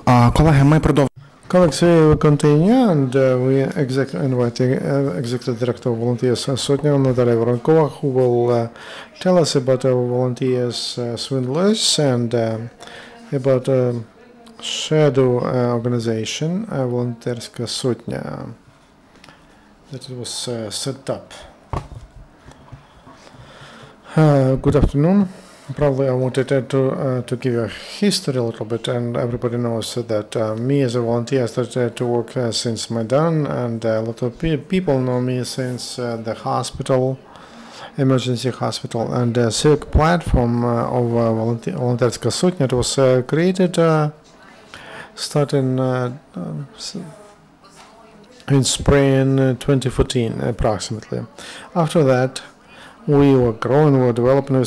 Колеги, ми продовжуємо. Colleagues, we continue, and we inviting Executive Director of Volunteers Sotnya, Natalia Voronkova, who will tell us about our volunteers swindlers and about a shadow organization, Volunteerska Sotnya, that it was set up. Good afternoon. Probably I wanted to give you a history a little bit, and everybody knows that me as a volunteer started to work since Maidan, and a lot of people know me since the hospital, emergency hospital, and the civic platform of Volunteerska Sotnya. It was created starting in spring 2014 approximately. After that, we were growing, we were developing, we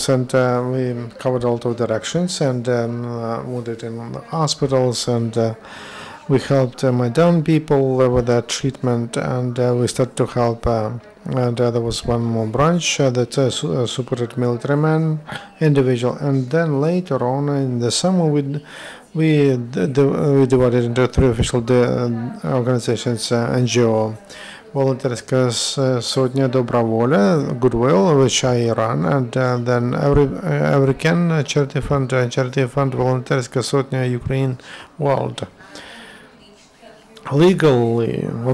covered a lot of directions, and we did in the hospitals, and we helped Maidan people with their treatment, and we started to help, and there was one more branch that supported military men, individual, and then later on in the summer we divided into three official organizations, NGO. Volunteerska Sotnya Dobra Voля, Goodwill, which I run, and then American Charity Fund, Volunteerska Sotnya Ukraine World. Legally, an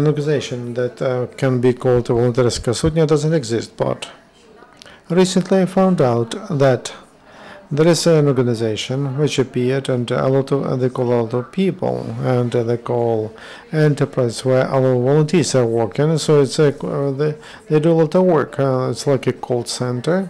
organization that can be called Volunteerska Sotnya doesn't exist, but recently I found out that there is an organization which appeared, and they call a lot of people, and they call enterprise where our volunteers are working. So it's they do a lot of work. It's like a call center,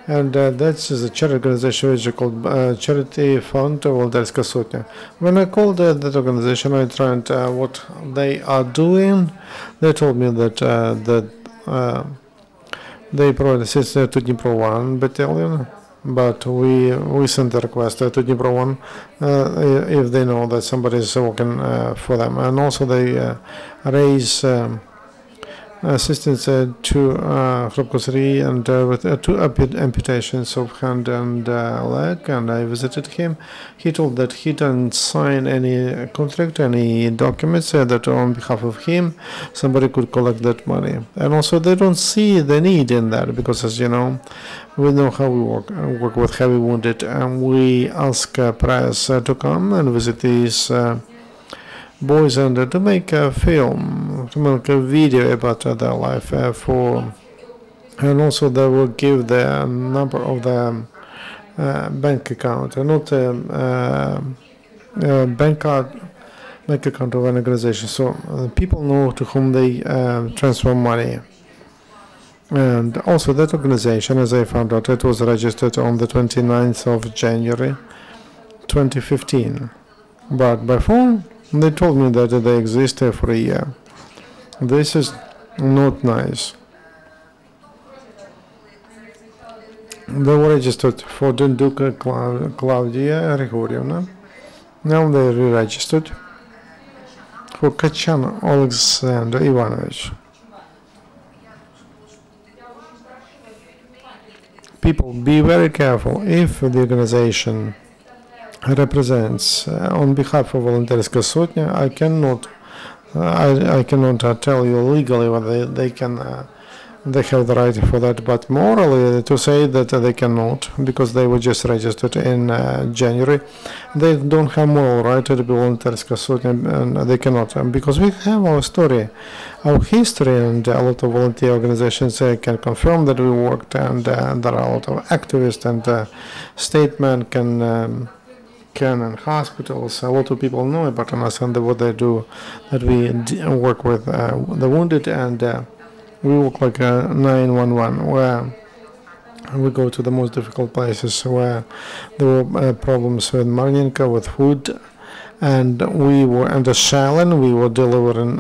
and that's a charity organization which is called Charity Fund Volunteerska Sotnya. When I called that organization, I tried what they are doing. They told me that they provide assistance to Dnipro 1 battalion. But we sent a request to Dnipro 1 if they know that somebody is working for them, and also they raise assistance to Khrupkosri and with two amputations of hand and leg, and I visited him. He told that he didn't sign any contract, any documents, that on behalf of him somebody could collect that money. And also they don't see the need in that, because as you know, we know how we work with heavy wounded, and we ask press to come and visit these boys and to make a film, to make a video about their life and also they will give the number of the bank account, not bank account of an organization, so people know to whom they transfer money. And also that organization, as I found out, it was registered on the 29th of January 2015, but by phone they told me that they exist for a year. This is not nice. They were registered for Dunduka Claudia Grigorievna. Now they re-registered for Kachan Alexander Ivanovich. People, be very careful. If the organization represents on behalf of Volunteerska Sotnya, I cannot tell you legally whether they can they have the right for that, but morally to say that they cannot, because they were just registered in January, they don't have moral right to be Volunteerska Sotnya, and they cannot, because we have our story, our history, and a lot of volunteer organizations can confirm that we worked, and there are a lot of activists and statesmen and hospitals. A lot of people know about us and what they do, that we work with the wounded, and we work like 911, where we go to the most difficult places where there were problems with Marninka, with food, and we were under Shalin, we were delivering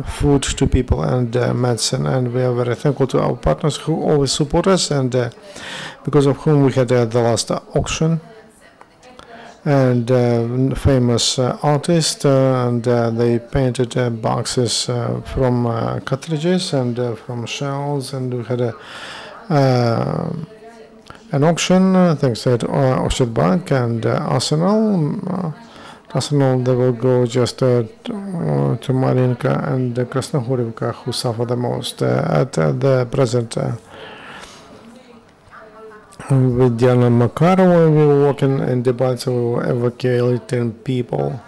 food to people and medicine, and we are very thankful to our partners who always support us, and because of whom we had the last auction, and famous artist, and they painted boxes from cartridges and from shells, and we had an auction thanks to Oshad Bank and Arsenal Arsenal, they will go just to Marinka and Krasnohorivka, who suffer the most at the present. With Diana Makarova, we were working in Debaltsevo, evacuating people.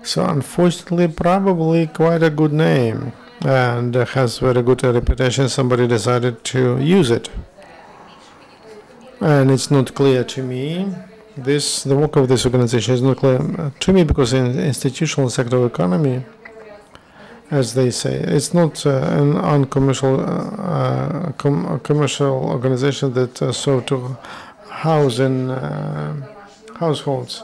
So unfortunately, probably quite a good name and has very good reputation. Somebody decided to use it, and it's not clear to me. The work of this organization is not clear to me because in institutional sector of economy, as they say, it's not an uncommercial commercial organization that serve to house in households.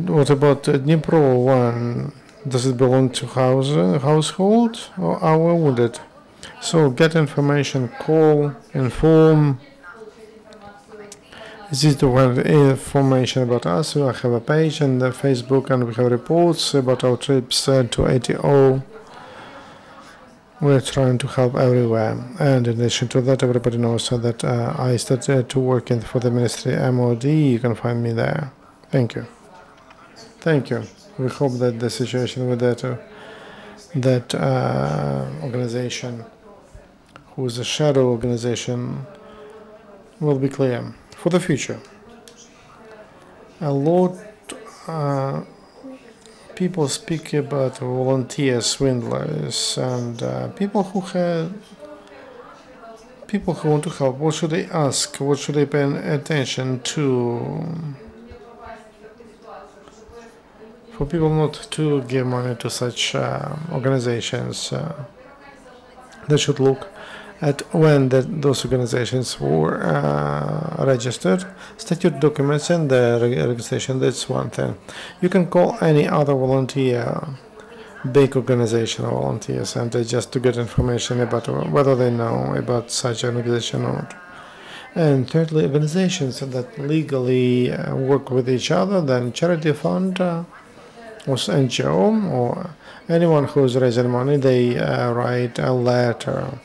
What about Dnipro one? Does it belong to household or are we wounded? So get information, call, inform. This is the one information about us. We have a page on the Facebook and we have reports about our trips to ATO. We're trying to help everywhere. And in addition to that, everybody knows that I started to work for the ministry MOD. You can find me there. Thank you. Thank you. We hope that the situation with that organization, who is a shadow organization, will be clear for the future. A lot people speak about volunteer swindlers and people who want to help. What should they ask? What should they pay attention to? For people not to give money to such organizations, they should look at when those organizations were registered, statute documents and the registration. That's one thing. You can call any other volunteer, big organization or volunteers, and just to get information about whether they know about such an organization or not. And thirdly, organizations that legally work with each other, then charity fund, or NGO, or anyone who's raising money, they write a letter.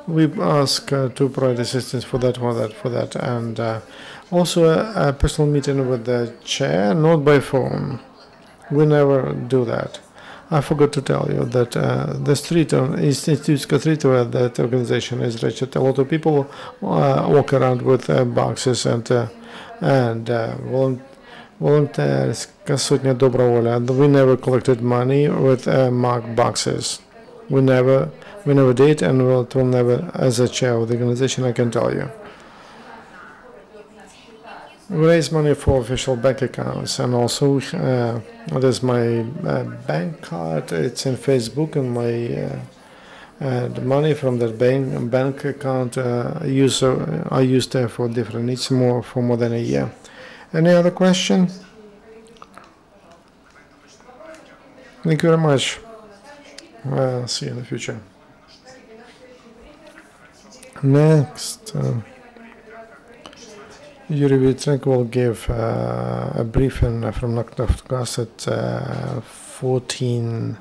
We ask to provide assistance for that, and also a personal meeting with the chair, not by phone. We never do that. I forgot to tell you that the street on Institutska street where that organization is registered, a lot of people walk around with boxes and volunteers, Sotnya Dobrovoля. We never collected money with marked boxes. We never did, and will never, as a chair of the organization, I can tell you. We raise money for official bank accounts, and also there's my bank card. It's in Facebook, and my the money from that bank account I used there for different needs for more than a year. Any other question? Thank you very much. See you in the future. Next, Yuri Vitrenko will give a briefing from Naftogaz at 14.